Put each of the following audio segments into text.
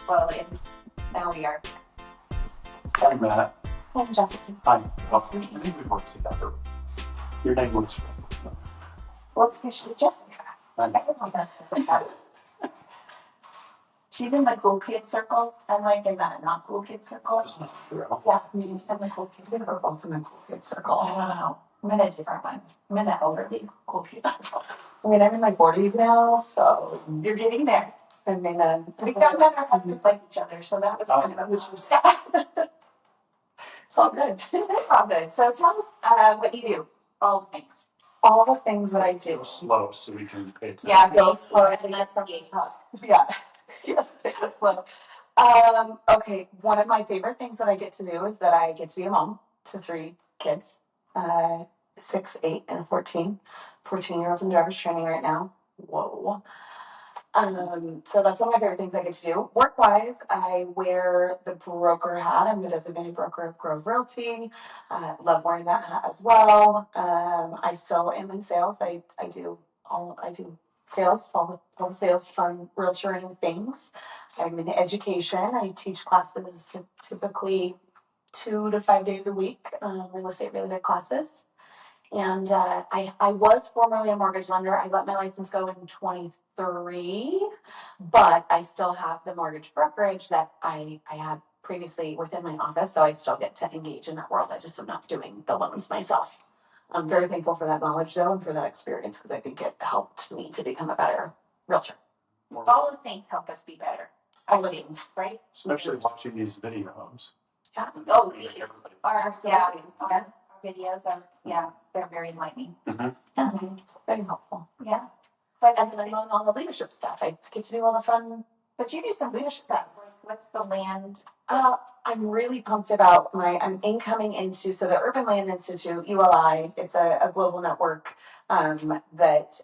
Well, and now we are. Hi, Matt. I'm Jessica. Hi. Awesome. I think we work together. Your name looks Well, it's officially Jessica. right. I don't know that's Jessica. She's in the cool kid circle. I'm like in that not cool kid circle. That's not true. Yeah, you said the cool kid. We're both in the cool kid circle. I don't know. I'm in a different one. I'm in the elderly cool kid circle. I mean, I'm in my 40s now, so you're getting there. I mean, we found out our husbands like each other, so that was kind of a which was It's all good. All good. So tell us what you do. All the things. All the things that I do. Go slow so we can pay attention. Yeah, go slow. And that's something's tough. Yeah. Yes, take it slow. Okay. One of my favorite things that I get to do is that I get to be a mom to 3 kids, 6, 8, and 14. 14-year-olds in driver's training right now. Whoa. So that's one of my favorite things I get to do. Work-wise, I wear the broker hat. I'm the designated broker of Grove Realty. Love wearing that hat as well. I still am in sales. I do sales, all the sales from realtoring things. I'm in education. I teach classes typically 2 to 5 days a week, real estate related classes. And I was formerly a mortgage lender. I let my license go in 23, but I still have the mortgage brokerage that I had previously within my office, so I still get to engage in that world. I just am not doing the loans myself. I'm very thankful for that knowledge, though, and for that experience, because I think it helped me to become a better realtor. All the things help us be better. All the things, right? Especially watching these videos. Yeah. Oh, these are our videos are, they're very enlightening. Mm-hmm. Yeah, very helpful. Yeah. But and then I'm on all the leadership stuff. I get to do all the fun. But you do some leadership stuff. What's the land? I'm really pumped about I'm incoming into, so the Urban Land Institute, ULI, it's a global network that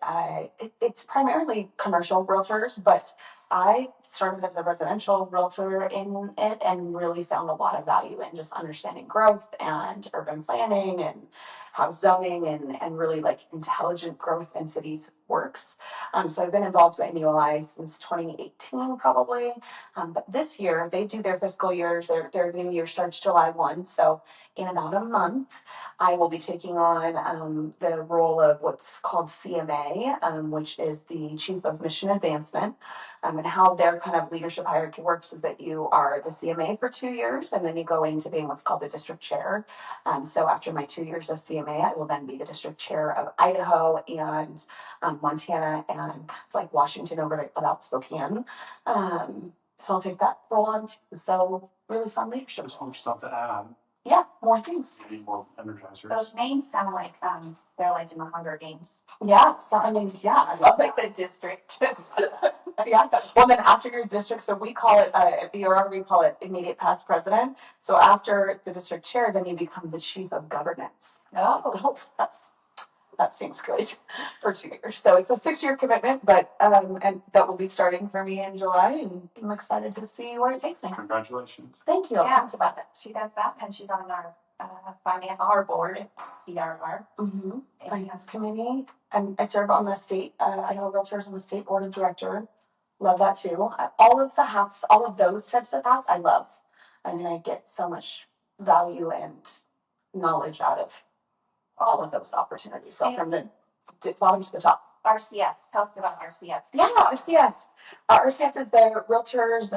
it's primarily commercial realtors, but I started as a residential realtor in it and really found a lot of value in just understanding growth and urban planning and how zoning and really like intelligent growth in cities works. So I've been involved in ULI since 2018 probably. But this year they do their fiscal years, their new year starts July 1. So in about a month, I will be taking on the role of what's called CMA, which is the Chief of Mission Advancement. And how their kind of leadership hierarchy works is that you are the CMA for 2 years, and then you go into being what's called the district chair. So after my 2 years as CMA, I will then be the district chair of Idaho and Montana and kind of like Washington over to about Spokane. So I'll take that role on too. So really fun leadership. Just more stuff to add. Yeah, more things. Maybe more energizers. Those names sound like they're like in the Hunger Games. Yeah, so I mean, yeah, I love like the district. Yeah, well then after your district, so we call it at BRR, we call it immediate past president. So after the district chair, then you become the chief of governance. Oh, that seems great for 2 years. So it's a 6-year commitment, but and that will be starting for me in July, and I'm excited to see where it takes me. Congratulations. Thank you. Yeah, about it. She does that, and she's on our board, BRR. Mm-hmm. Finance committee. I serve on the state. Idaho Realtors on the state board of director. Love that too. All of the hats, all of those types of hats, I love. I mean, I get so much value and knowledge out of all of those opportunities. So from the bottom to the top. RCF. Tell us about RCF. Yeah, RCF. RCF is the Realtors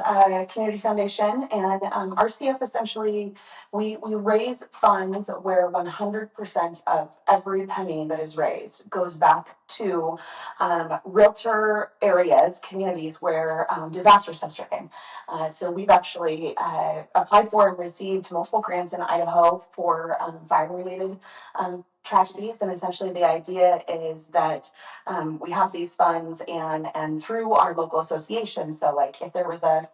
Community Foundation, and RCF essentially we raise funds where 100% of every penny that is raised goes back to realtor areas, communities where disasters have stricken. So we've actually applied for and received multiple grants in Idaho for fire-related tragedies, and essentially the idea is that we have these funds and through our local association, so like if there was a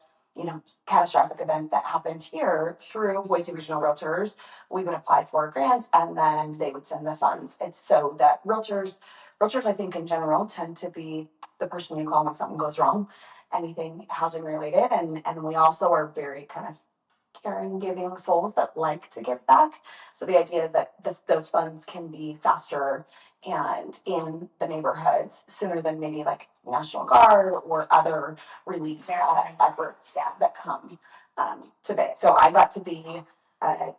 catastrophic event that happened here through Boise Regional Realtors, we would apply for a grant and then they would send the funds. It's so that realtors I think in general tend to be the person you call when something goes wrong, anything housing related, and we also are very kind of caring, giving souls that like to give back. So the idea is that those funds can be faster and in the neighborhoods sooner than maybe like National Guard or other relief efforts that come to Bay. So I got to be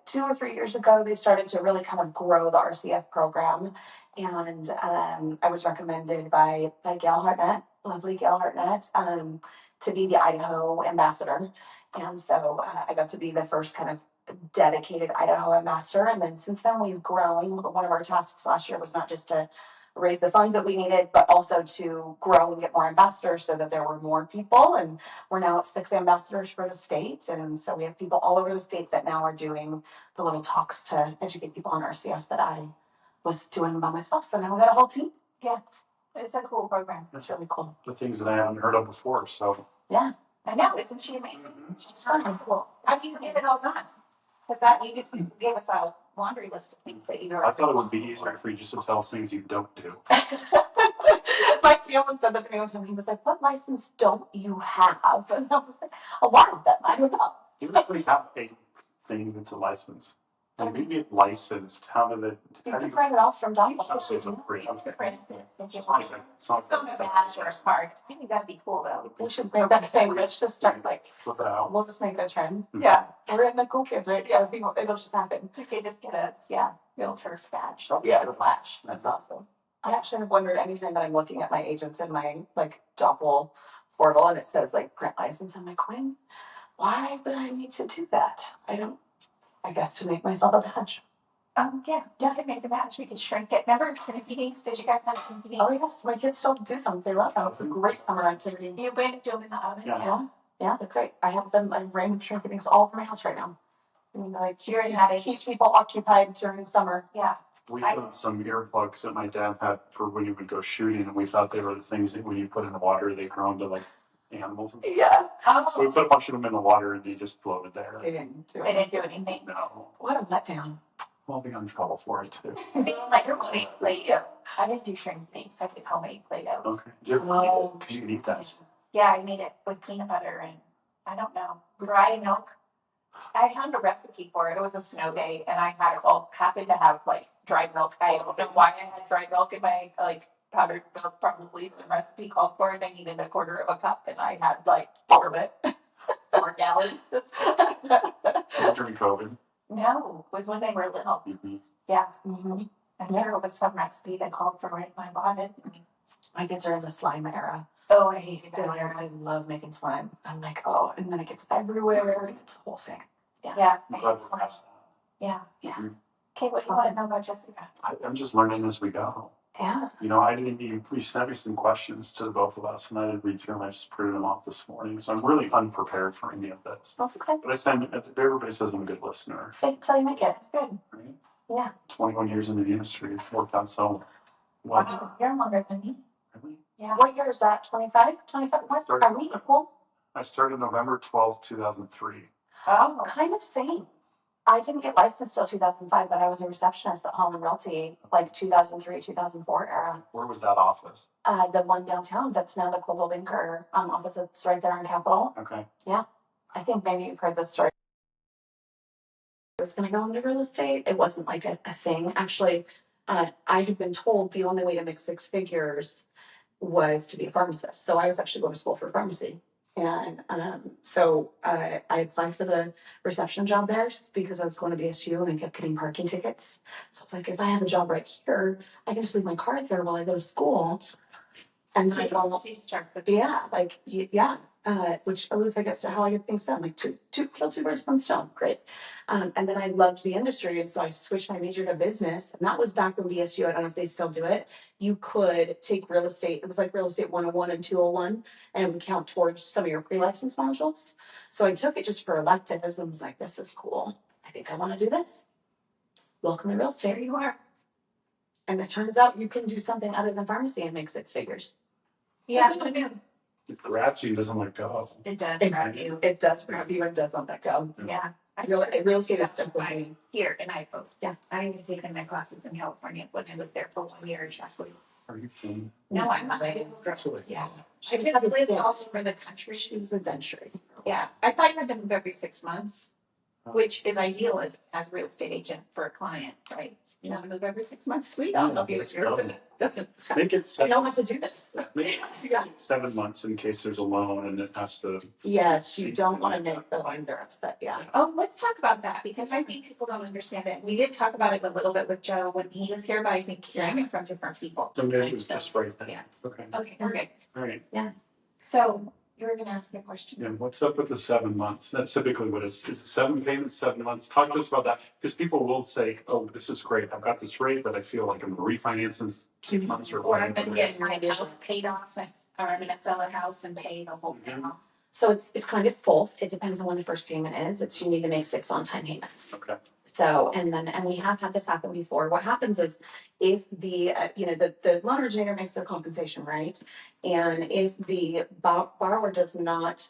2 or 3 years ago, they started to really kind of grow the RCF program. And I was recommended by Gail Hartnett, lovely Gail Hartnett, to be the Idaho ambassador. And so I got to be the first kind of dedicated Idaho ambassador. And then since then we've grown. One of our tasks last year was not just to raise the funds that we needed, but also to grow and get more ambassadors so that there were more people. And we're now at 6 ambassadors for the state. And so we have people all over the state that now are doing the little talks to educate people on RCS that I was doing by myself. So now we got a whole team. Yeah. It's a cool program. It's really cool. The things that I haven't heard of before. So yeah. I know. Isn't she amazing? She's really cool. How do you get it all done? Because that you just gave us a laundry list of things that you know. I thought it would be easier for you just to tell us things you don't do. My fiance said that to me one time. He was like, "What license don't you have?" And I was like, "A lot of them. I don't know." You actually have a thing that's a license. And maybe it's licensed. How do they? You can print it off from Donald. Oh, so it's a free. Okay. Print it. It's not a badge or a card. I think that'd be cool though. We should bring that thing. Let's just start like. Flip it out. We'll just make that trend. Mm-hmm. Yeah, we're in the cool kids, right? So people, it'll just happen. You can just get a realtor badge. Yeah, the flash. That's awesome. I actually have wondered anytime that I'm looking at my agents in my like Doppel portal and it says like print license. I'm like, Quinn, why would I need to do that? I guess to make myself a badge. Yeah, you can make a badge. We could shrink it. Remember meetings? Did you guys have meetings? Oh yes, my kids still do them. They love them. It's a great summer activity. You bring them in the oven? Yeah, they're great. I have them like random shrink meetings all over my house right now. I mean, like keep people occupied during summer. Yeah. We put some earplugs that my dad had for when you would go shooting, and we thought they were the things that when you put in the water, they grow into like animals. And stuff. Yeah. So we put a bunch of them in the water, and they just floated there. They didn't do anything. No. What a letdown. Well, we got in trouble for it too. Like Play-Doh. I didn't do shrink things. I did homemade Play-Doh. Okay. Because you can eat that. Yeah, I made it with peanut butter and I don't know, dry milk. I found a recipe for it. It was a snow day, and I happened to have like dried milk. I don't know why I had dried milk in my powdered milk. Probably some recipe called for it. I needed a quarter of a cup, and I had like 4 gallons. Was it during COVID? No, it was when they were little. Mm-hmm. Yeah. Mm-hmm. And there was some recipe that called for it, and I bought it. My kids are in the slime era. Oh, I hate that era. I love making slime. I'm like, oh, and then it gets everywhere. It's a whole thing. Yeah. I hate slime. Yeah. Mm-hmm. Okay, what do you want to know about Jessica? I'm just learning as we go. Yeah. You know, you sent me some questions to the both of us, and I did read through them. I just printed them off this morning, so I'm really unprepared for any of this. That's okay. But everybody says I'm a good listener. That's how you make it. It's good. Right? Yeah. 21 years into the industry, it's worked out so well. Wow, you're longer than me. Really? Yeah. What year is that? 25? 25? What? Are we equal? I started November 12th, 2003. Oh, kind of same. I didn't get licensed till 2005, but I was a receptionist at Holland Realty, like 2003, 2004 era. Where was that office? The one downtown that's now the Coldwell Banker office that's right there on Capitol. Okay. Yeah. I think maybe you've heard this story. I was going to go into real estate. It wasn't like a thing. Actually, I had been told the only way to make 6 figures was to be a pharmacist. So I was actually going to school for pharmacy. And so I applied for the reception job there because I was going to BSU and I kept getting parking tickets. So I was like, if I have a job right here, I can just leave my car there while I go to school. And then which alludes, I guess, to how I get things done. Like kill 2 birds with 1 stone. Great. And then I loved the industry, and so I switched my major to business. And that was back when BSU, I don't know if they still do it. You could take real estate. It was like real estate 101 and 201, and it would count towards some of your pre-license modules. So I took it just for electives and was like, this is cool. I think I want to do this. Welcome to real estate. Here you are. And it turns out you can do something other than pharmacy and make 6 figures. Yeah, who knew? It grabs you, doesn't let go. It does grab you. It does grab you and doesn't let go. Yeah. Real estate is simple. Here in Idaho. Yeah. I even taken my classes in California when I lived there for 1 year. Are you kidding? No, I'm not. That's what Yeah. She just lived all over the country. She was adventuring. Yeah. I thought you had to move every 6 months, which is ideal as a real estate agent for a client, right? you want to move every 6 months? Sweet, I'll help you with your, doesn't, Make it I don't want to do this. Make Yeah. 7 months in case there's a loan and it has to. Yes, you don't want to make the lender upset, yeah. Oh, let's talk about that, because I think people don't understand it. We did talk about it a little bit with Joe when he was here, but I think hearing it from different people. So maybe it was just right then. Yeah. Okay. Okay, we're good. All right. Yeah. So you were going to ask me a question. Yeah, what's up with the 7 months? That's typically what is it 7 payments, 7 months? Talk to us about that, because people will say, oh, this is great. I've got this rate, but I feel like I'm refinancing in 6 months or I'm going to get my house paid off, or I'm going to sell a house and pay the whole thing off. So it's kind of both. It depends on when the first payment is. It's you need to make 6 on-time payments. Okay. So, and we have had this happen before. What happens is if the, the loan originator makes their compensation, right? And if the borrower does not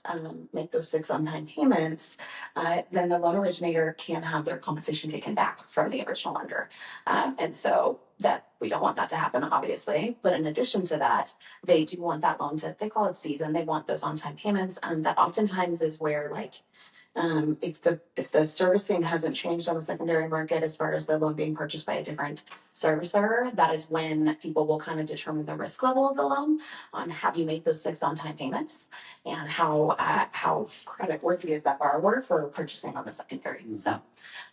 make those 6 on-time payments, then the loan originator can have their compensation taken back from the original lender. And so that we don't want that to happen, obviously. But in addition to that, they do want that loan to, they call it season. They want those on-time payments. That oftentimes is where like, if the servicing hasn't changed on the secondary market as far as the loan being purchased by a different servicer, that is when people will kind of determine the risk level of the loan on have you made those 6 on-time payments and how credit worthy is that borrower for purchasing on the secondary. Mm-hmm. So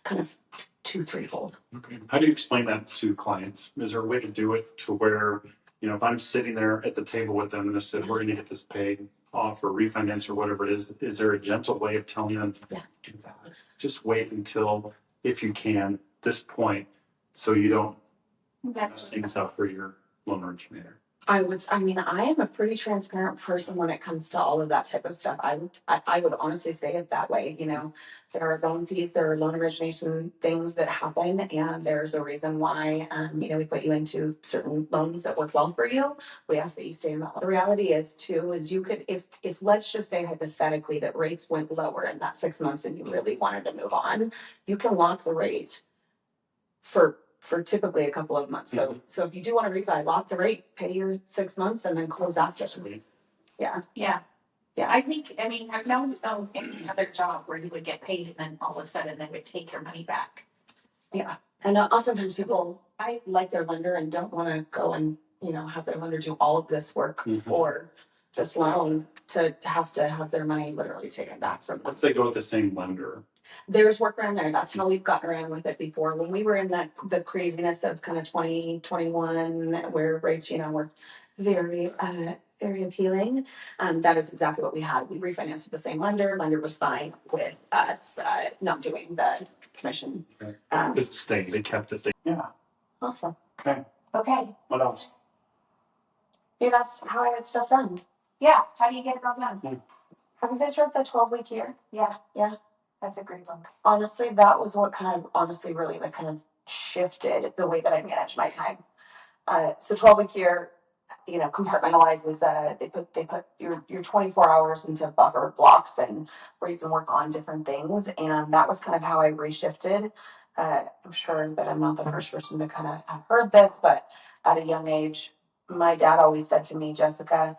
kind of 2-3-fold. Okay. How do you explain that to clients? Is there a way to do it to where, if I'm sitting there at the table with them and they said, we're going to get this paid off or refinance or whatever it is there a gentle way of telling them to do that? Just wait until, if you can, this point, so you don't mess things up for your loan originator. I am a pretty transparent person when it comes to all of that type of stuff. I would honestly say it that way. There are loan fees, there are loan origination things that happen, and there's a reason why, we put you into certain loans that work well for you. We ask that you stay in that. The reality is too, is you could, if let's just say hypothetically that rates went lower in that 6 months and you really wanted to move on, you can lock the rate for typically a couple of months. So if you do want to refi, lock the rate, pay your 6 months, and then close after. Yeah. I think, I've known any other job where you would get paid and then all of a sudden they would take your money back. Yeah. And oftentimes people, I like their lender and don't want to go and, have their lender do all of this work for this loan to have their money literally taken back from them. If they go with the same lender. There's work around there. That's how we've gotten around with it before. When we were in the craziness of kind of 2021, where rates, were very, very appealing. That is exactly what we had. We refinanced with the same lender. Lender was fine with us not doing the commission. Okay. It's staying. They kept it. Yeah. Awesome. Okay. What else? You asked how I had stuff done. Yeah. How do you get it all done? Yeah. Have you guys read the 12-week year? Yeah. That's a great book. Honestly, that was what really kind of shifted the way that I manage my time. So 12-week year, compartmentalizes, they put your 24 hours into buffer blocks and where you can work on different things. And that was kind of how I reshifted. I'm sure that I'm not the first person to kind of have heard this, but at a young age, my dad always said to me, Jessica,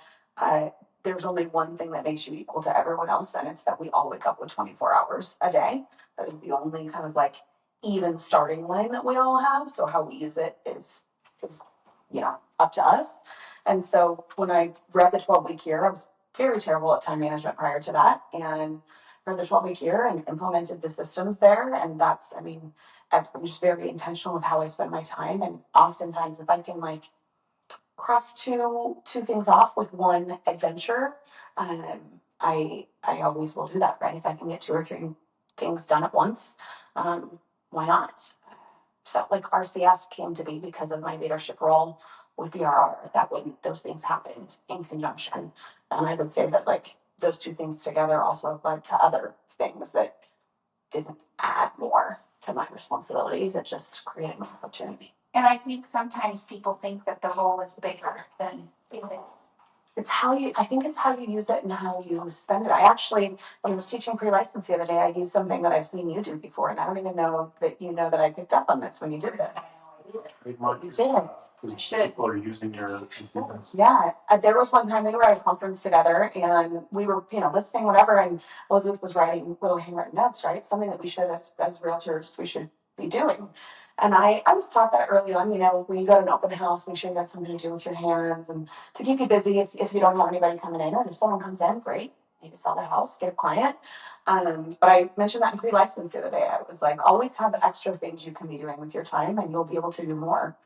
there's only one thing that makes you equal to everyone else, and it's that we all wake up with 24 hours a day. That is the only kind of like even starting line that we all have. So how we use it is up to us. And so when I read the 12-week year, I was very terrible at time management prior to that, and read the 12-week year and implemented the systems there. And that's, I'm just very intentional with how I spend my time. And oftentimes if I can cross two things off with one adventure, I always will do that, right? If I can get 2 or 3 things done at once, why not? So RCF came to be because of my leadership role with BRR. Those things happened in conjunction. And I would say that those 2 things together also led to other things that didn't add more to my responsibilities. It just created more opportunity. And I think sometimes people think that the role is bigger than it is. I think it's how you use it and how you spend it. I actually, when I was teaching pre-license the other day, I used something that I've seen you do before, and I don't even know that that I picked up on this when you did this. Trademark. You did. You should. People are using your computers. Yeah. There was one time we were at a conference together, and we were, listening, whatever, and Elizabeth was writing little handwritten notes, right? Something that we should, as realtors, we should be doing. And I was taught that early on, when you go to an open house, make sure you got something to do with your hands and to keep you busy if you don't have anybody coming in. And if someone comes in, great, maybe sell the house, get a client. But I mentioned that in pre-license the other day. I was like, always have extra things you can be doing with your time and you'll be able to do more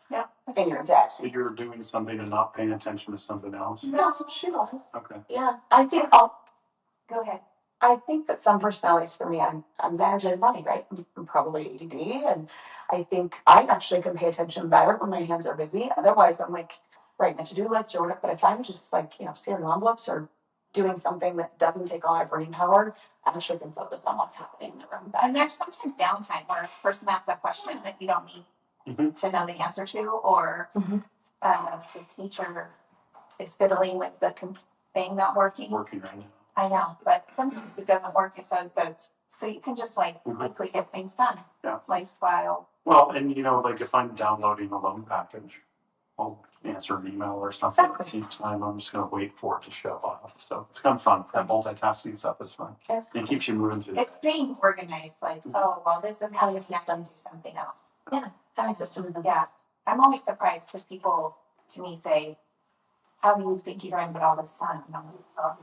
in your day. So you're doing something and not paying attention to something else? No, she was. Okay. Yeah, go ahead. I think that some personalities for me, I'm managing money, right? I'm probably ADD, and I think I actually can pay attention better when my hands are busy. Otherwise, I'm like writing a to-do list or whatever. But if I'm just like, sealing envelopes or doing something that doesn't take a lot of brain power, I actually can focus on what's happening in the room. And there's sometimes downtime where a person asks a question that you don't need to know the answer to, or the teacher is fiddling with the thing not working. Working right now. I know, but sometimes it doesn't work. It's so you can just quickly get things done. Yeah. It's like file. Well, and if I'm downloading a loan package, I'll answer an email or something at the same time. I'm just going to wait for it to show up. So it's kind of fun. That multitasking stuff is fun. It keeps you moving through. It's being organized. This is how you system something else. Yeah, having systems. Yes. I'm always surprised because people to me say, how do you think you're doing with all this fun? And I'm like,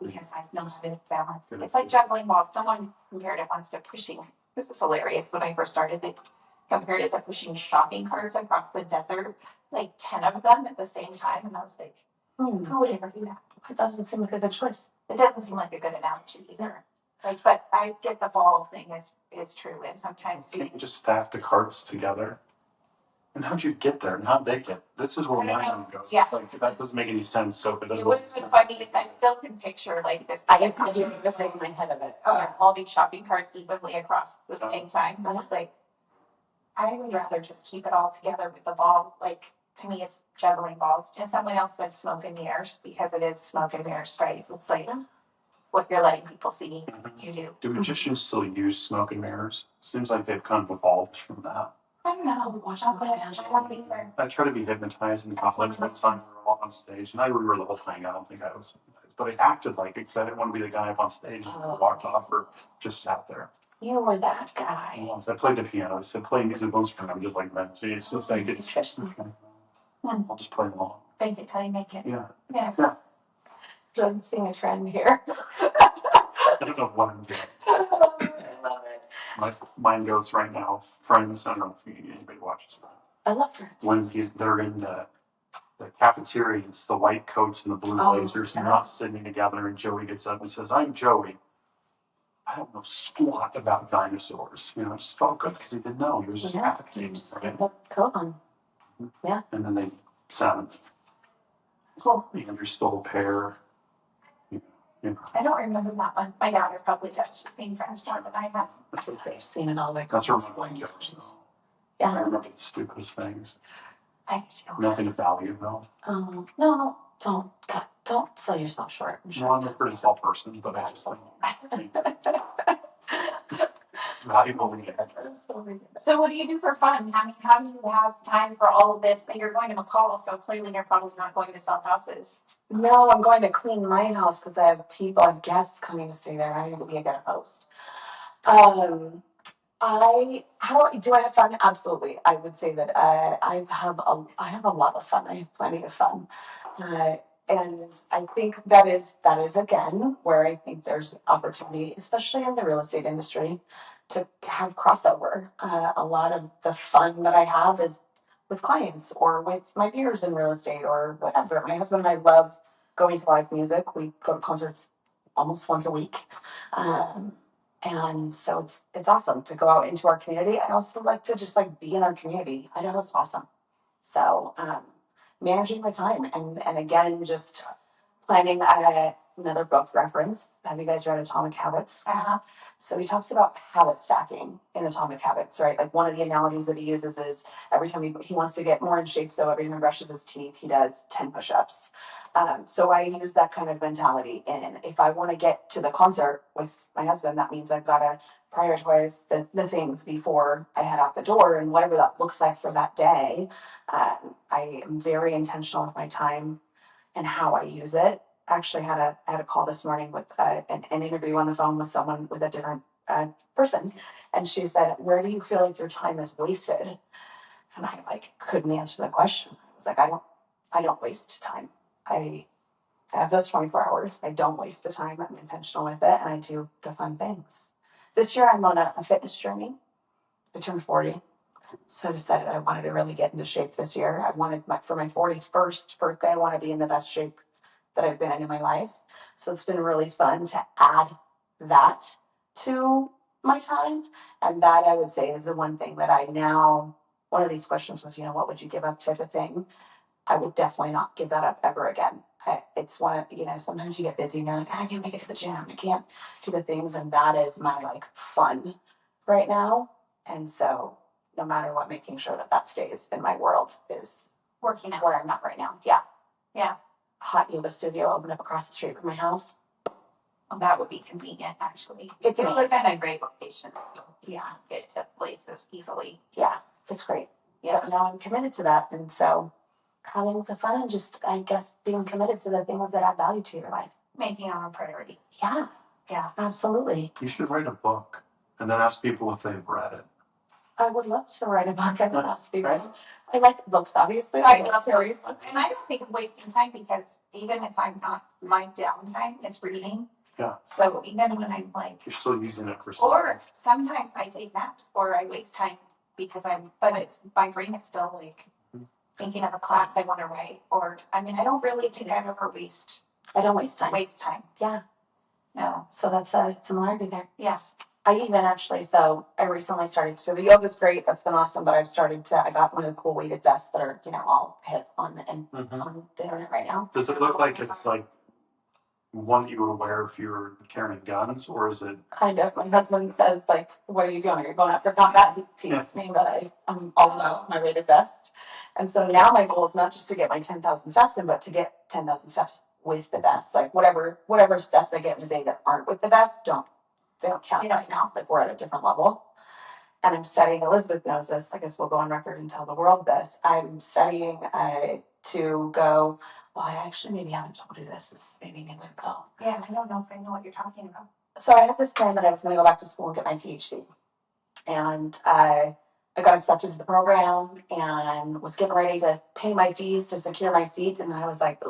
because I've noticed it balance. It's like juggling balls. Someone compared it once to pushing. This is hilarious. When I first started, they compared it to pushing shopping carts across the desert, like 10 of them at the same time. And I was like, who would ever do that? It doesn't seem like a good choice. It doesn't seem like a good analogy either. But I get the ball thing is true. And sometimes you just staff the carts together. And how'd you get there? And how'd they get? This is where my mind goes. Yeah. It's like, that doesn't make any sense. So if it doesn't. It was the funniest. I still can picture this. I can picture the thing in my head of it. All these shopping carts evenly across the same time. I was like, I would rather just keep it all together with the ball. To me, it's juggling balls. And someone else said smoke and mirrors because it is smoke and mirrors, right? It's like what you're letting people see you do. Do magicians still use smoke and mirrors? Seems like they've kind of evolved from that. I don't know. I try to be hypnotized in college one time we were all on stage, and I remember the whole thing. I don't think I was hypnotized, but I acted like it because I didn't want to be the guy up on stage and walked off or just sat there. You were that guy. I played the piano. I said, play musical instrument. I'm just like, man, it's just like, I'll just play along. Fake it till you make it. Yeah. I'm seeing a trend here. I don't know what I'm doing. I love it. My mind goes right now. Friends, I don't know if anybody watches Friends. I love Friends. When they're in the cafeteria, it's the white coats and the blue blazers, and they're not sitting together, and Joey gets up and says, I'm Joey. I don't know squat about dinosaurs. It just felt good because he didn't know. He was just acting. Right? Coat on. Yeah. And then they sounded Cool. Andrew stole a pair. I don't remember that one. My daughter probably does. She's seen Friends more than I have. That's okay. They've seen it all. That's where my mind goes. Yeah. I remember the stupidest things. I do. Nothing of value, though. No, don't sell yourself short. I'm sure. No, I'm a pretty small person, but I just like it's valuable to me. So what do you do for fun? How do you have time for all of this? But you're going to McCall, so clearly you're probably not going to sell houses. No, I'm going to clean my house because I have guests coming to stay there. I need to be a good host. Do I have fun? Absolutely. I would say that I have a lot of fun. I have plenty of fun. And I think that is again where I think there's opportunity, especially in the real estate industry, to have crossover. A lot of the fun that I have is with clients or with my peers in real estate or whatever. My husband and I love going to live music. We go to concerts almost once a week. And so it's awesome to go out into our community. I also like to just be in our community. I know it's awesome. So managing my time and again just planning another book reference. Have you guys read Atomic Habits? So he talks about habit stacking in Atomic Habits, right? Like one of the analogies that he uses is every time he wants to get more in shape, so every time he brushes his teeth, he does 10 push-ups. So I use that kind of mentality. And if I want to get to the concert with my husband, that means I've got to prioritize the things before I head out the door and whatever that looks like for that day. I am very intentional with my time and how I use it. Actually had a call this morning with an interview on the phone with someone with a different person. And she said, where do you feel like your time is wasted? And I like couldn't answer the question. I was like, I don't waste time. I have those 24 hours. I don't waste the time. I'm intentional with it, and I do the fun things. This year, I'm on a fitness journey. I turned 40, so I decided I wanted to really get into shape this year. I wanted for my 41st birthday, I want to be in the best shape that I've been in my life. So it's been really fun to add that to my time. And that I would say is the one thing that I now, one of these questions was, what would you give up type of thing? I would definitely not give that up ever again. It's one of, sometimes you get busy and you're like, I can't make it to the gym. I can't do the things. And that is my like fun right now. And so no matter what, making sure that stays in my world is Working out. where I'm at right now. Yeah. Yeah. Hot yoga studio opened up across the street from my house. Well, that would be convenient, actually. It's You amazing. live in a great location, so you Yeah. can get to places easily. Yeah, it's great. Yeah, now I'm committed to that. And so having the fun and just, I guess, being committed to the things that add value to your life. Making it a priority. Yeah. Yeah. Absolutely. You should write a book and then ask people if they've read it. I would love to write a book. I would ask people. I like books, obviously. I love stories. And I don't think of wasting time because even if I'm not, my downtime is reading. Yeah. So even when I'm like, You're still using it for something. or sometimes I take naps or I waste time because my brain is still like thinking of a class I want to write. Or, I don't really think I ever I don't waste time. waste time. Yeah. No. So that's a similarity there. Yeah. I even actually, so I recently started, so the yoga's great, that's been awesome, but I got one of the cool weighted vests that are, all hip on the internet right now. Does it look like it's like one that you would wear if you're carrying guns, or is it? Kind of. My husband says, like, what are you doing? Are you going after combat? He teases me that I'm all about my weighted vest. And so now my goal is not just to get my 10,000 steps in, but to get 10,000 steps with the vest. Like whatever steps I get in the day that aren't with the vest, they don't count right now. Like we're at a different level. And I'm studying, Elizabeth knows this, I guess we'll go on record and tell the world this. I'm studying to go, well, I actually maybe haven't told you this. This is maybe a good go. Yeah, I don't know if I know what you're talking about. So I had this plan that I was going to go back to school and get my PhD. And I got accepted to the program and was getting ready to pay my fees to secure my seat. And I was like,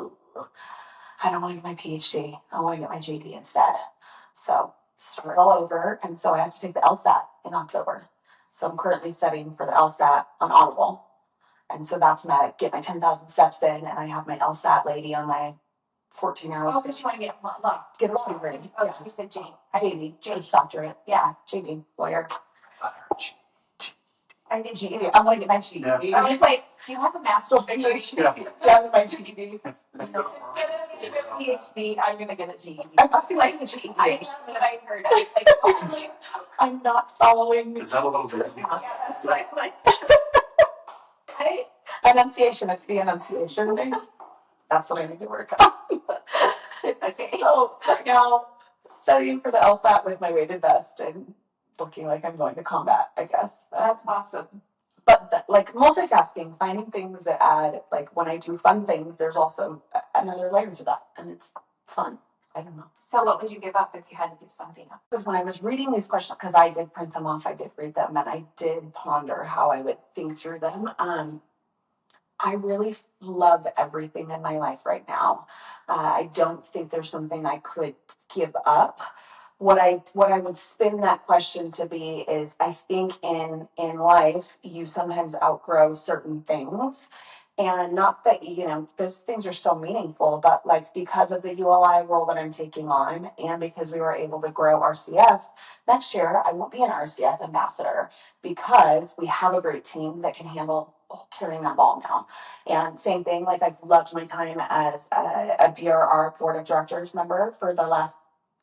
I don't want to get my PhD. I want to get my JD instead. So start all over. And so I have to take the LSAT in October. So I'm currently studying for the LSAT on Audible. And so that's my get my 10,000 steps in, and I have my LSAT lady on my 14-hour. Oh, because you want to get a sleep ready. Oh, Yeah. you said Jane. JD, doctorate. Yeah, JD, lawyer. I did GED. I want to get my GED. Yeah. I was like, you have a master's degree. Yeah. Yeah, my GED. Instead of getting a PhD, I'm going to get a GED. I'm not like the GED. That's what I heard. I was like, I'm not following. Is that a little bit? yeah, that's what I'm like. Okay. Enunciation. It's the enunciation thing. That's what I need to work on. It's okay. So right now, studying for the LSAT with my weighted vest and looking like I'm going to combat, I guess. That's awesome. But like multitasking, finding things that add, like when I do fun things, there's also another layer to that, and it's fun. I don't know. So what would you give up if you had to give something up? Because when I was reading these questions, because I did print them off, I did read them, and I did ponder how I would think through them. I really love everything in my life right now. I don't think there's something I could give up. What I would spin that question to be is, I think in life you sometimes outgrow certain things, and not that those things are still meaningful, but like because of the ULI role that I'm taking on, and because we were able to grow RCF next year, I won't be an RCF ambassador because we have a great team that can handle carrying that ball now. And same thing, like I've loved my time as a BRR board of directors member for the last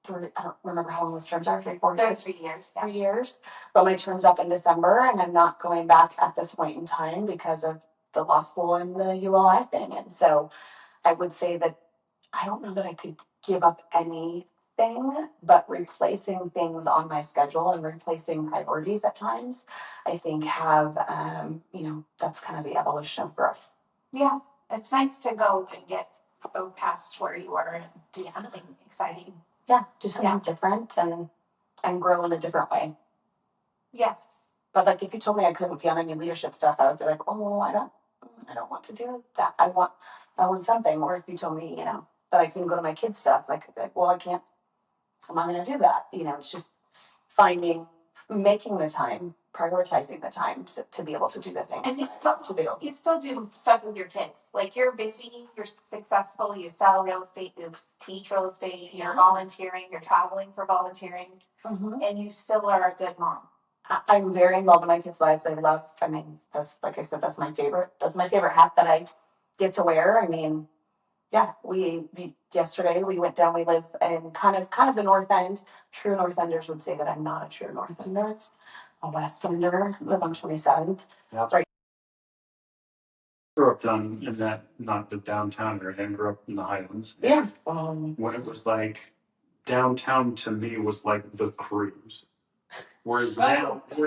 I don't remember how long those terms are, 3 years. 3 years. Yeah. 3 years. But my term's up in December, and I'm not going back at this point in time because of the law school and the ULI thing. And so I would say that I don't know that I could give up anything, but replacing things on my schedule and replacing priorities at times, I think have, that's kind of the evolution of growth. Yeah. It's nice to go past where you are and do something exciting. Yeah, do something different and and grow in a different way. Yes. But like, if you told me I couldn't be on any leadership stuff, I would be like, oh, I don't want to do that. I want something. Or if you told me, that I can go to my kids' stuff, like, well, I can't, I'm not going to do that. It's just making the time, prioritizing the time to be able to do the things. And you still do stuff with your kids. Like, you're busy, you're successful, you sell real estate, you teach real estate, you're volunteering, you're traveling for volunteering, and you still are a good mom. I'm very involved in my kids' lives. That's, like I said, that's my favorite hat that I get to wear. Yeah, we yesterday we went down, we live in kind of the North End. True North Enders would say that I'm not a true North Ender. A West Ender, live on 27th. Yeah. Right. Grew up down in that, not the downtown area, and grew up in the Highlands. Yeah. When it was like, downtown to me was like the cruise. Whereas now, it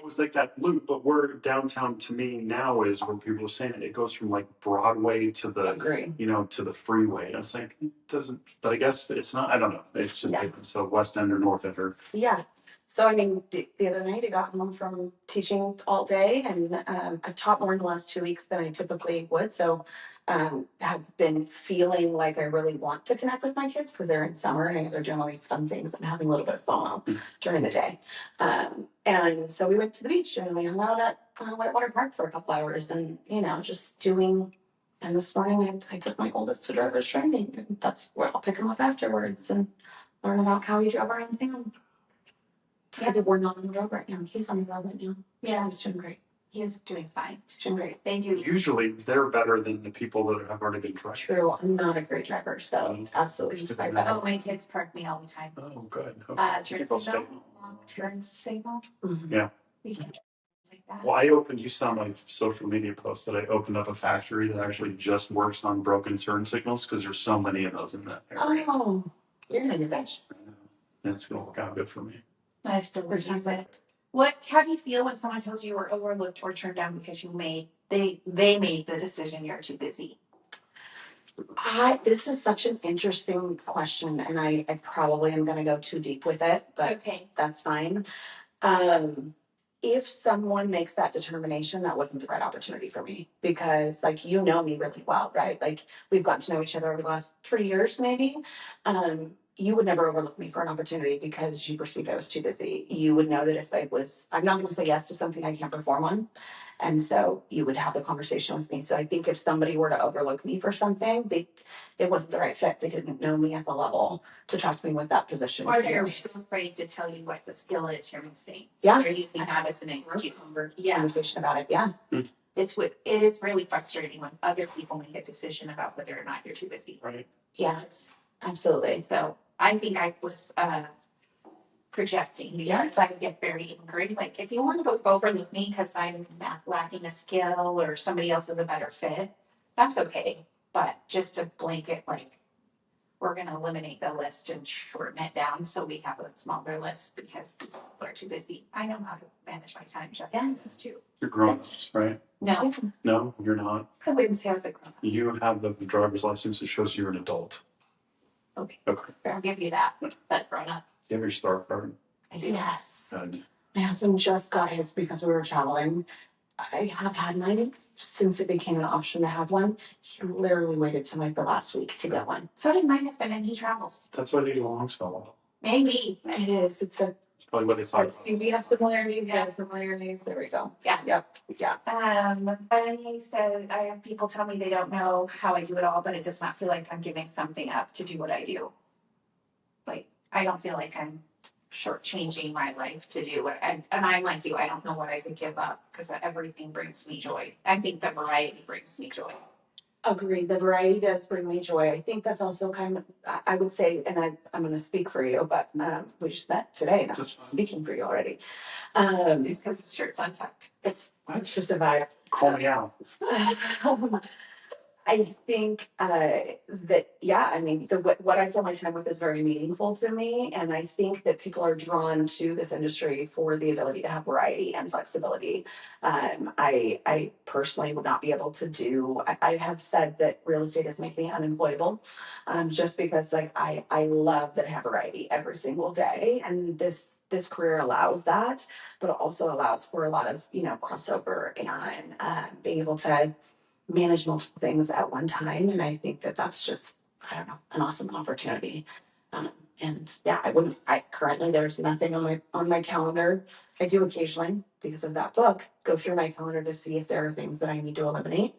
was like that loop, but where downtown to me now is, where people are saying it goes from like Broadway to the, to the freeway. It's like, it doesn't, but I guess it's not, I don't know. It's just, so West End or North End or. Yeah. So, the other night I got home from teaching all day, and I've taught more in the last 2 weeks than I typically would. So, have been feeling like I really want to connect with my kids because they're in summer and they're doing all these fun things and having a little bit of FOMO during the day. And so we went to the beach and we hung out at Whitewater Park for a couple hours and, just doing. And this morning I took my oldest to driver's training, and that's where I'll pick him up afterwards and learn about how he drove around town. Yeah, we're not on the road right now. He's on the road right now. Yeah, he's doing great. He is doing fine. He's doing great. They do. Usually they're better than the people that have already been driving. True. I'm not a great driver, so absolutely inspired by that. Oh, my kids park me all the time. Oh, good. Turn signal. Yeah. We can't do like that. Well, you saw my social media post that I opened up a factory that actually just works on broken turn signals because there's so many of those in that area. Oh, you're gonna get that. That's gonna work out good for me. I still use it. How do you feel when someone tells you you were overlooked or turned down because they made the decision you're too busy? This is such an interesting question, and I probably am going to go too deep with it, but okay. That's fine. If someone makes that determination, that wasn't the right opportunity for me because, like, me really well, right? Like, we've gotten to know each other over the last 3 years, maybe. You would never overlook me for an opportunity because you perceived I was too busy. You would know that if I'm not going to say yes to something I can't perform on. And so you would have the conversation with me. So I think if somebody were to overlook me for something, it wasn't the right fit. They didn't know me at the level to trust me with that position. Or they're too afraid to tell you what the skill is you're missing. So you're using that as an excuse. Conversation about it. Yeah. It is really frustrating when other people make a decision about whether or not you're too busy. Right. Yeah, absolutely. So I think I was projecting. So I would get very angry. Like, if you want to overlook me because I'm lacking a skill or somebody else is a better fit, that's okay. But just a blanket, like, we're going to eliminate the list and shorten it down so we have a smaller list because people are too busy. I know how to manage my time just as too. You're grown, right? No, you're not. I wouldn't say I was a grown up. You have the driver's license that shows you're an adult. Okay. Okay. I'll give you that. That's grown up. Do you have your star card? I do. Yes. Good. My husband just got his because we were traveling. I have had mine since it became an option to have one. He literally waited till like the last week to get one. So did my husband, and he travels. That's why they belong so well. Maybe. It is. It's probably what they talk about. We have similarities. Yeah, similarities. There we go. Yeah. Yep. Yeah. I said I have people tell me they don't know how I do it all, but it does not feel like I'm giving something up to do what I do. Like, I don't feel like I'm shortchanging my life to do it. And I'm like you, I don't know what I could give up because everything brings me joy. I think the variety brings me joy. Agreed. The variety does bring me joy. I think that's also kind of, I would say, and I'm going to speak for you, but we just met today and I'm speaking for you already. It's because the shirt's untucked. It's just a vibe. Call me out. I think that, yeah, I mean, what I fill my time with is very meaningful to me. And I think that people are drawn to this industry for the ability to have variety and flexibility. I personally would not be able to I have said that real estate has made me unemployable, just because like I love that I have variety every single day. And this career allows that, but it also allows for a lot of, crossover and being able to manage multiple things at one time. And I think that that's just, I don't know, an awesome opportunity. And yeah, I currently, there's nothing on my calendar. I do occasionally, because of that book, go through my calendar to see if there are things that I need to eliminate.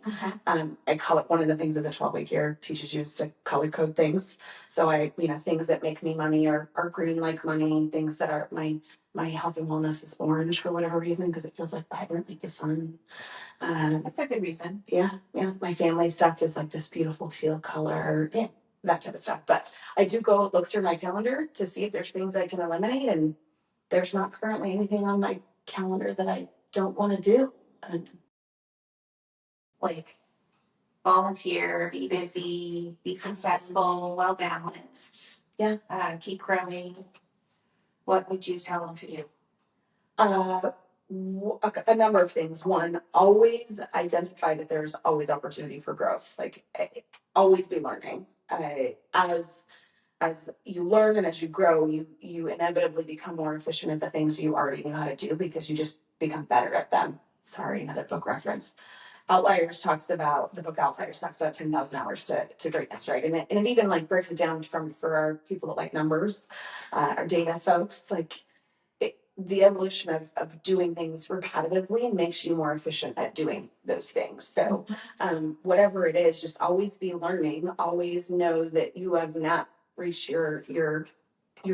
I call it, one of the things that the 12-week year teaches you is to color code things. So things that make me money are green like money, things that are my health and wellness is orange for whatever reason, because it feels like vibrant like the sun. That's a good reason. Yeah. My family stuff is like this beautiful teal color, yeah, that type of stuff. But I do go look through my calendar to see if there's things I can eliminate, and there's not currently anything on my calendar that I don't want to do. And Like volunteer, be busy, be successful, well balanced. Yeah. Keep growing. What would you tell them to do? A number of things. One, always identify that there's always opportunity for growth. Like always be learning. As you learn and as you grow, you inevitably become more efficient at the things you already knew how to do, because you just become better at them. Sorry, another book reference. The book Outliers talks about 10,000 hours to greatness, right? And it even like breaks it down for our people that like numbers, our data folks, like the evolution of doing things repetitively makes you more efficient at doing those things. So whatever it is, just always be learning, always know that you have not reached your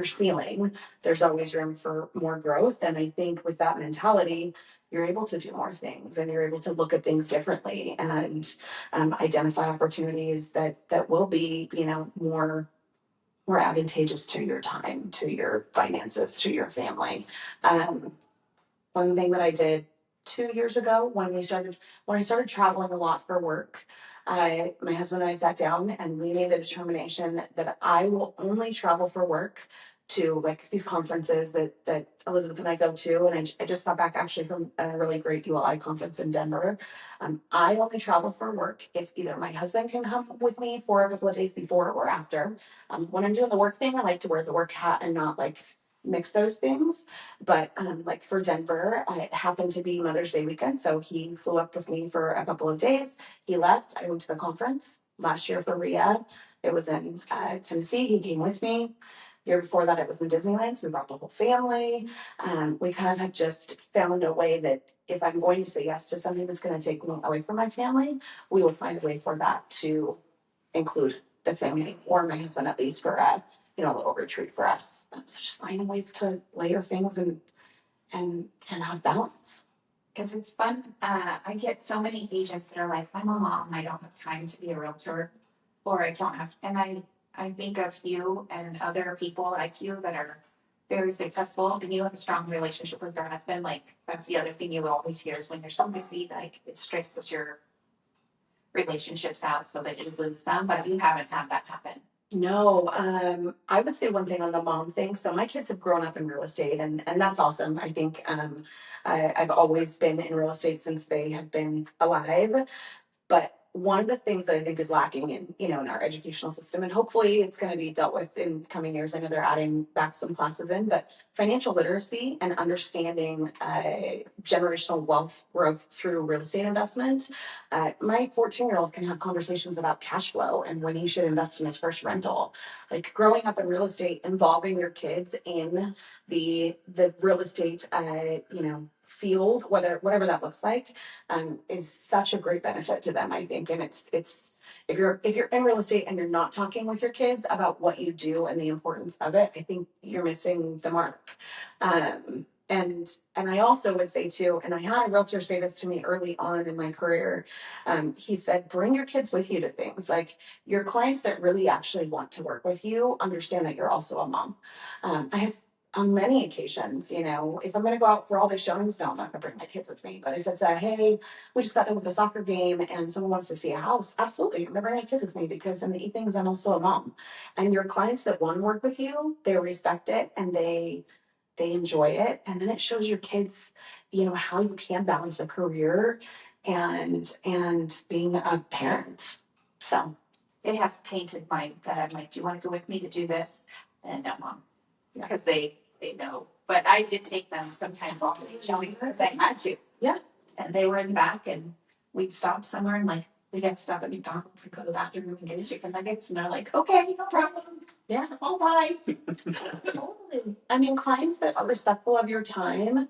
ceiling. There's always room for more growth. And I think with that mentality, you're able to do more things, and you're able to look at things differently and identify opportunities that will be, more advantageous to your time, to your finances, to your family. One thing that I did 2 years ago when I started traveling a lot for work, my husband and I sat down and we made the determination that I will only travel for work to like these conferences that Elizabeth and I go to. And I just got back actually from a really great ULI conference in Denver. I only travel for work if either my husband can come with me for a couple of days before or after. When I'm doing the work thing, I like to wear the work hat and not like mix those things. But like for Denver, it happened to be Mother's Day weekend, so he flew up with me for a couple of days. He left. I went to the conference last year for RIA. It was in Tennessee. He came with me. Year before that, it was in Disneyland, so we brought the whole family. We kind of have just found a way that if I'm going to say yes to something that's going to take me away from my family, we will find a way for that to include the family or my husband, at least for a little retreat for us. So just finding ways to layer things and have balance. Because it's fun. I get so many agents that are like, I'm a mom, I don't have time to be a realtor, or I don't have, and I think of you and other people like you that are very successful, and you have a strong relationship with your husband. Like that's the other thing you always hear is when you're so busy, like it stresses your relationships out so that you lose them, but you haven't had that happen. No, I would say one thing on the mom thing. So my kids have grown up in real estate, and that's awesome. I think I've always been in real estate since they have been alive. But one of the things that I think is lacking in our educational system, and hopefully it's going to be dealt with in coming years. I know they're adding back some classes in, but financial literacy and understanding generational wealth growth through real estate investment. My 14-year-old can have conversations about cash flow and when he should invest in his first rental. Like growing up in real estate, involving your kids in the real estate, field, whatever that looks like, is such a great benefit to them, I think. And it's if you're in real estate and you're not talking with your kids about what you do and the importance of it, I think you're missing the mark. And I also would say too, and I had a realtor say this to me early on in my career. He said, bring your kids with you to things. Like your clients that really actually want to work with you understand that you're also a mom. I have on many occasions, if I'm going to go out for all the showings, no, I'm not going to bring my kids with me. But if it's a, hey, we just got done with a soccer game and someone wants to see a house, absolutely, I'm going to bring my kids with me because in the evenings, I'm also a mom. And your clients that want to work with you, they respect it and they enjoy it. And then it shows your kids, how you can balance a career and being a parent. So It has tainted my, that I'm like, do you want to go with me to do this? And no, mom, Yeah. because they know. But I did take them sometimes off the showings because I had to. Yeah. And they were in the back and we'd stop somewhere and like, we got to stop at McDonald's and go to the bathroom and get a chicken nuggets. And they're like, okay, no problem. Yeah. All bye. Totally. I mean, clients that are respectful of your time,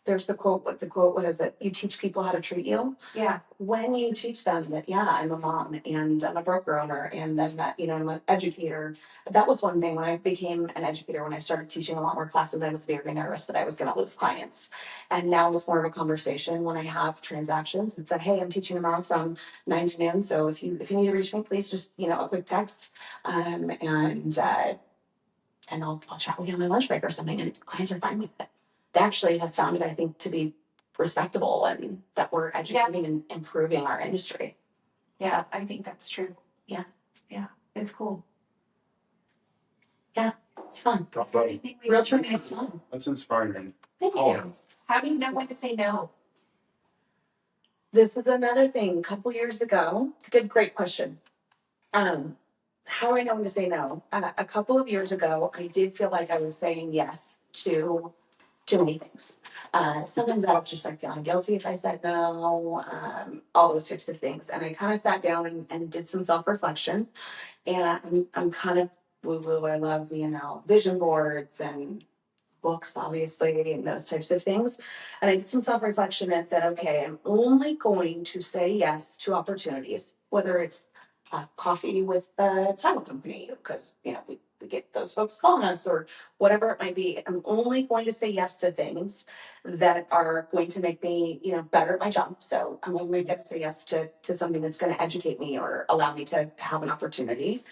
there's the quote, what is it? You teach people how to treat you. Yeah. When you teach them that, yeah, I'm a mom and I'm a broker owner and I'm I'm an educator. That was one thing when I became an educator, when I started teaching a lot more classes, I was very nervous that I was going to lose clients. And now it's more of a conversation when I have transactions. It's that, hey, I'm teaching tomorrow from 9 to noon. So if you need to reach me, please just, a quick text. And I'll chat with you on my lunch break or something. And clients are fine with it. They actually have found it, I think, to be respectable and that we're educating and improving our industry. Yeah, I think that's true. Yeah. Yeah, it's cool. It's fun. That's Realtor is fun. inspiring. Thank Oh. you. How do you know when to say no? This is another thing. A couple years ago, great question. How do I know when to say no? A couple of years ago, I did feel like I was saying yes to too many things. Sometimes I was just like feeling guilty if I said no, all those types of things. And I kind of sat down and did some self-reflection. And I'm kind of woo-woo. I love, vision boards and books, obviously, and those types of things. And I did some self-reflection and said, okay, I'm only going to say yes to opportunities, whether it's coffee with the title company, because, we get those folks calling us or whatever it might be. I'm only going to say yes to things that are going to make me, better at my job. So I'm only going to say yes to something that's going to educate me or allow me to have an opportunity.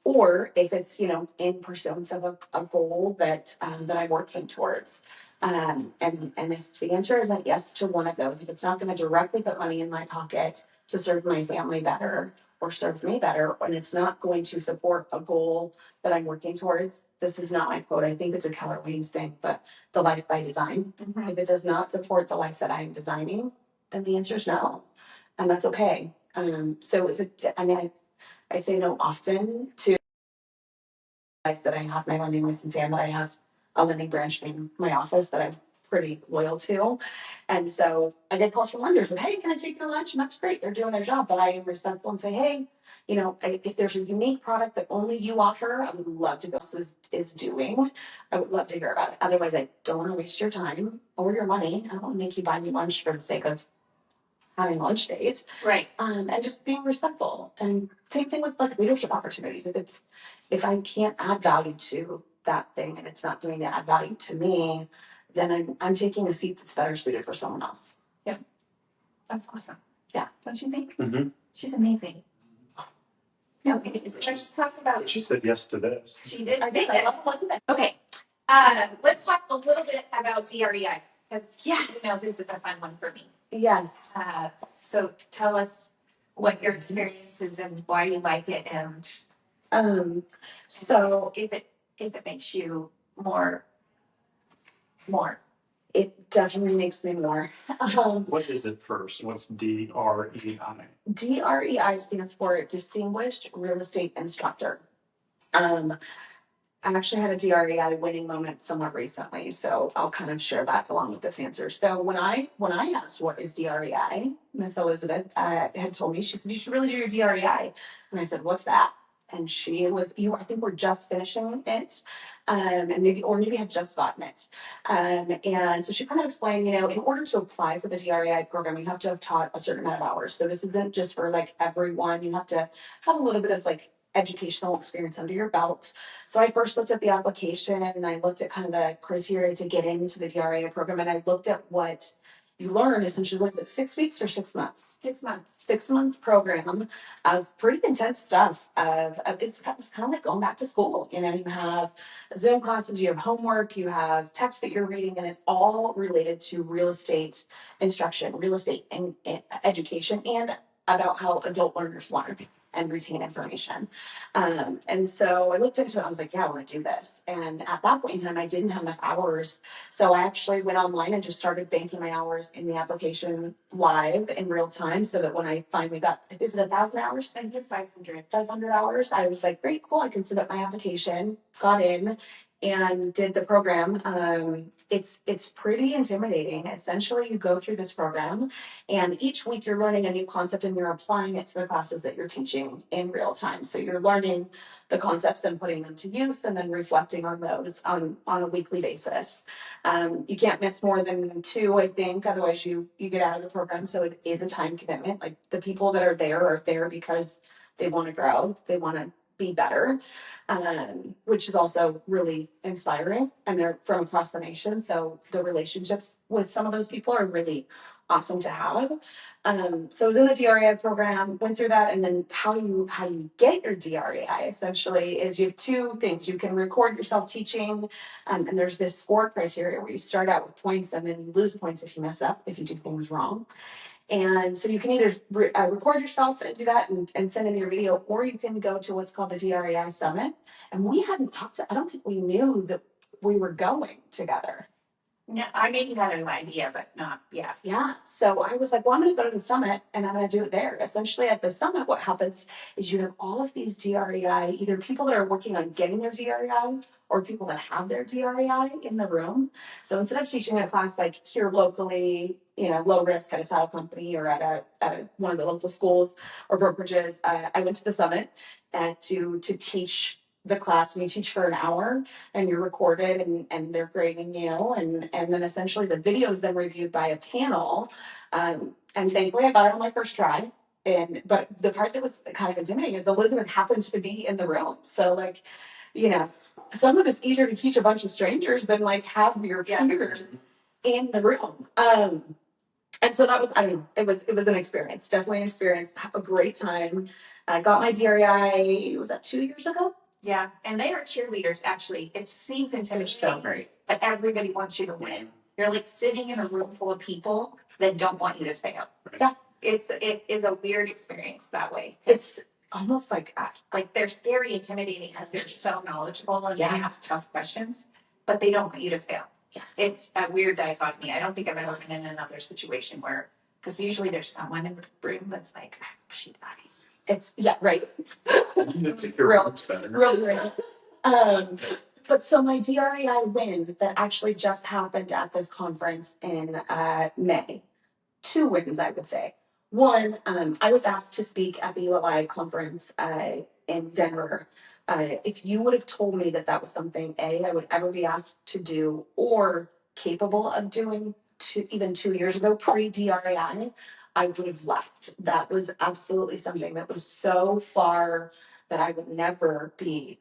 Or if it's, in pursuance of a goal that I'm working towards. And if the answer isn't yes to one of those, if it's not going to directly put money in my pocket to serve my family better or serve me better, and it's not going to support a goal that I'm working towards, this is not my quote. I think it's a Keller Williams thing, but the life by design. Mm-hmm. If it does not support the life that I'm designing, then the answer is no. And that's okay. So if it, I say no often to life that I have my lending license and that I have a lending branch in my office that I'm pretty loyal to. And so I get calls from lenders and, hey, can I take you to lunch? And that's great. They're doing their job, but I am respectful and say, hey, if there's a unique product that only you offer, I would love to go. This is doing. I would love to hear about it. Otherwise, I don't want to waste your time or your money. I don't want to make you buy me lunch for the sake of having a lunch date. Right. And just being respectful. And same thing with like leadership opportunities. If I can't add value to that thing and it's not going to add value to me, then I'm taking a seat that's better suited for someone else. That's awesome. Yeah. Don't you think? Mm-hmm. She's amazing. Okay, so let's talk about. She said yes to this. She did I say did. I yes. love it. Okay. Let's talk a little bit about DREI because this is a fun one for me. Yes. So tell us what your experience is and why you like it, and so if it makes you more. it definitely makes me more. What is it first? What's DREI? DREI stands for Distinguished Real Estate Instructor. I actually had a DREI winning moment somewhat recently, so I'll kind of share that along with this answer. So when I asked what is DREI, Miss Elizabeth had told me, she said, you should really do your DREI. And I said, what's that? And she was, I think we're just finishing it, and maybe had just gotten it. And so she kind of explained, in order to apply for the DREI program, you have to have taught a certain amount of hours. So this isn't just for like everyone. You have to have a little bit of like educational experience under your belt. So I first looked at the application and I looked at kind of the criteria to get into the DREI program, and I looked at what you learn essentially, what is it, 6 weeks or 6 months? 6 months. 6 month program of pretty intense stuff. It's kind of like going back to school. You know, you have Zoom classes, you have homework, you have text that you're reading, and it's all related to real estate instruction, real estate and education, and about how adult learners learn and retain information. And so I looked into it. I was like, yeah, I want to do this. And at that point in time, I didn't have enough hours. So I actually went online and just started banking my hours in the application live in real time, so that when I finally got, is it 1,000 hours? I think it's 500. 500 hours. I was like, great, cool. I can submit my application, got in and did the program. It's pretty intimidating. Essentially, you go through this program, and each week you're learning a new concept and you're applying it to the classes that you're teaching in real time. So you're learning the concepts and putting them to use, and then reflecting on those on a weekly basis. You can't miss more than 2, I think, otherwise you get out of the program. So it is a time commitment. Like, the people that are there because they want to grow, they want to be better, which is also really inspiring. And they're from across the nation, so the relationships with some of those people are really awesome to have. So I was in the DREI program, went through that, and then how you get your DREI essentially is you have 2 things. You can record yourself teaching, and there's this score criteria where you start out with points and then you lose points if you mess up, if you do things wrong. And so you can either record yourself and do that and send in your video, or you can go to what's called the DREI Summit. And we hadn't talked to, I don't think we knew that we were going together. No, I maybe had an idea, but not, yeah. Yeah. So I was like, well, I'm going to go to the summit and I'm going to do it there. Essentially, at the summit, what happens is you have all of these DREI, either people that are working on getting their DREI or people that have their DREI in the room. So instead of teaching a class like here locally, you know, low risk at a title company or at one of the local schools or brokerages, I went to the summit to teach the class. And you teach for an hour and you're recorded, and they're grading you, and then essentially the video is then reviewed by a panel. And thankfully I got it on my first try. But the part that was kind of intimidating is Elizabeth happens to be in the room. So, like, you know, some of it's easier to teach a bunch of strangers than like have your peers in the room. And so that was, I mean, it was an experience, definitely an experience, a great time. I got my DREI, was that 2 years ago? Yeah, and they are cheerleaders, actually. It seems intimidating, So great. but everybody wants you to win. You're like sitting in a room full of people that don't want you to fail. Yeah. It is a weird experience that way. It's almost like they're scary, intimidating because they're so knowledgeable and Yeah. they ask tough questions, but they don't want you to fail. Yeah. It's a weird dichotomy. I don't think I've ever been in another situation where, because usually there's someone in the room that's like, I hope she dies. it's, yeah, right. You think your Real- work's better. Real great. But so my DREI win that actually just happened at this conference in May. 2 wins, I would say. One, I was asked to speak at the ULI conference in Denver. If you would have told me that was something I would ever be asked to do or capable of doing even 2 years ago, pre-DREI, I would have left. That was absolutely something that was so far that I would never be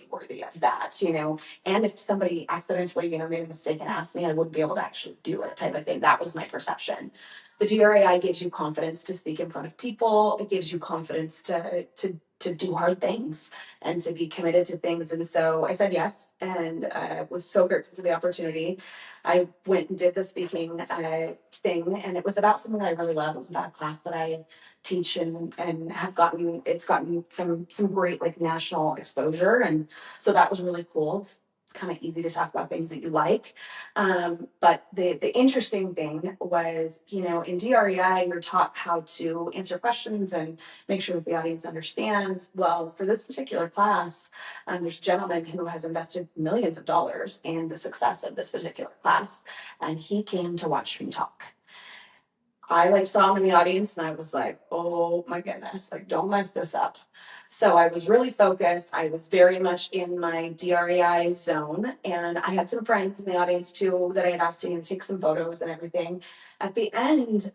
worthy of that, you know. And if somebody accidentally, you know, made a mistake and asked me, I wouldn't be able to actually do it, type of thing. That was my perception. The DREI gives you confidence to speak in front of people. It gives you confidence to do hard things and to be committed to things. And so I said yes, and was so grateful for the opportunity. I went and did the speaking thing, and it was about something that I really love. It was about a class that I teach and have gotten some great like national exposure, and so that was really cool. It's kind of easy to talk about things that you like, but the interesting thing was, you know, in DREI you're taught how to answer questions and make sure that the audience understands. Well, for this particular class, there's a gentleman who has invested millions of dollars in the success of this particular class, and he came to watch me talk. I saw him in the audience and I was like, oh my goodness, don't mess this up. So I was really focused. I was very much in my DREI zone, and I had some friends in the audience too that I had asked to take some photos and everything. At the end,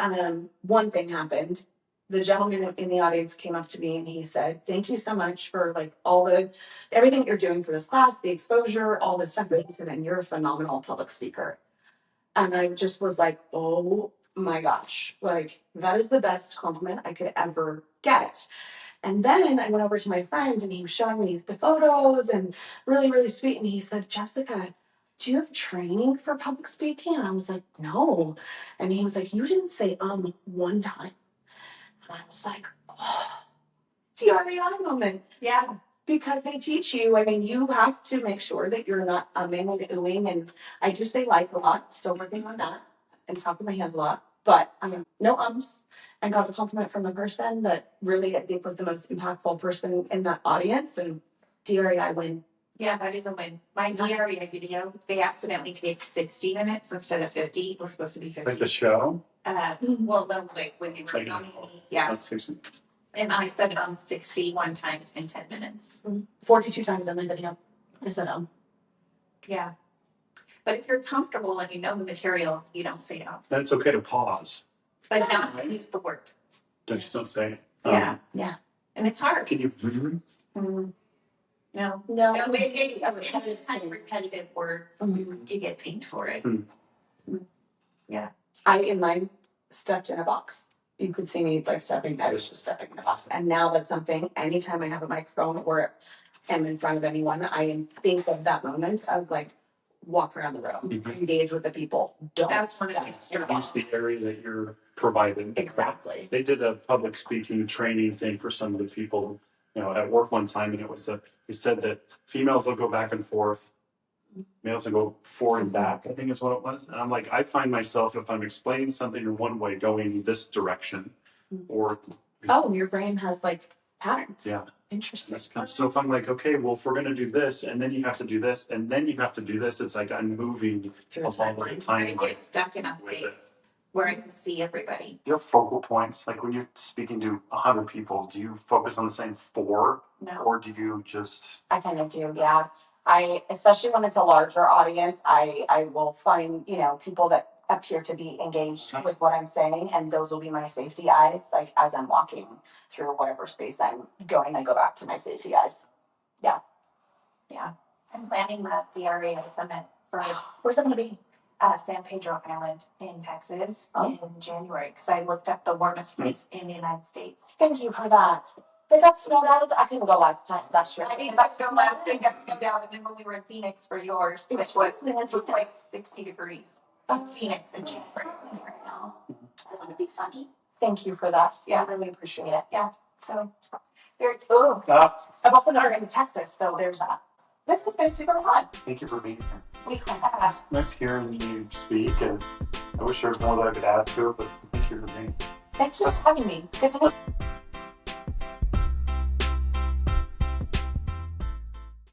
one thing happened. The gentleman in the audience came up to me and he said, thank you so much for everything you're doing for this class, the exposure, all this stuff. He said, and you're a phenomenal public speaker. And I just was like, oh my gosh, like that is the best compliment I could ever get. And then I went over to my friend and he was showing me the photos and really, really sweet. And he said, Jessica, do you have training for public speaking? And I was like, no. And he was like, you didn't say one time. And I was like, oh, DREI moment. Yeah. Because they teach you, I mean, you have to make sure that you're not umming and oohing. And I do say like a lot, still working on that and talking my hands a lot. But no ums. And got a compliment from the person that really I think was the most impactful person in that audience. And DREI win. Yeah, that is a win. My DREI video, they accidentally taped 60 minutes instead of 50. It was supposed to be 50. Like the show? Well, no, like when they were filming, yeah. That's 60. And I said it on 61 times in 10 minutes. 42 times in my video. I said Yeah. But if you're comfortable and you know the material, you don't say it. Then it's okay to pause. But not use the word. Don't say it. Yeah. Yeah. And it's hard. Can you? No. No. It's any kind of repetitive word, you get dinged for it. Yeah. I, in mine, stepped in a box. You could see me like stepping, I was just stepping in a box. And now that's something, anytime I have a microphone or am in front of anyone, I think of that moment of like, walk around the room, engage with the people. Don't That's one of step in a Use box. the area that you're provided. Exactly. They did a public speaking training thing for some of the people, at work one time, and it was he said that females will go back and forth, males will go forward and back, I think is what it was. And I'm like, I find myself, if I'm explaining something in one way, going this direction, or Oh, your brain has like patterns. yeah. Interesting. So if I'm like, okay, well, if we're gonna do this, and then you have to do this, and then you have to do this, it's like I'm moving Through along the I timeline. get stuck in a with place where I can see everybody. Your focal points, like when you're speaking to 100 people, do you focus on the same 4, No. or do you just? I kind of do, yeah. Especially when it's a larger audience, I will find, people that appear to be engaged with what I'm saying, and those will be my safety eyes. Like as I'm walking through whatever space I'm going, I go back to my safety eyes. Yeah. I'm planning the DREI summit for Where's it gonna be? San Pedro Island in Texas Oh. in January because I looked up the warmest place in the United States. Thank you for that. They got snowed out. I couldn't go last year. I mean, that's so last thing got snowed out, and then when we were in Phoenix for yours, it was like 60 degrees. Phoenix in January right now. I want to be sunny. Thank you for that. Yeah. I really appreciate it. So very I've also never been to Texas, so there's that. This has been super fun. Thank you for being here. We have. Nice hearing you speak, and I wish there was more that I could add to it, but thank you for being here. Thank you for having me. Good to meet you.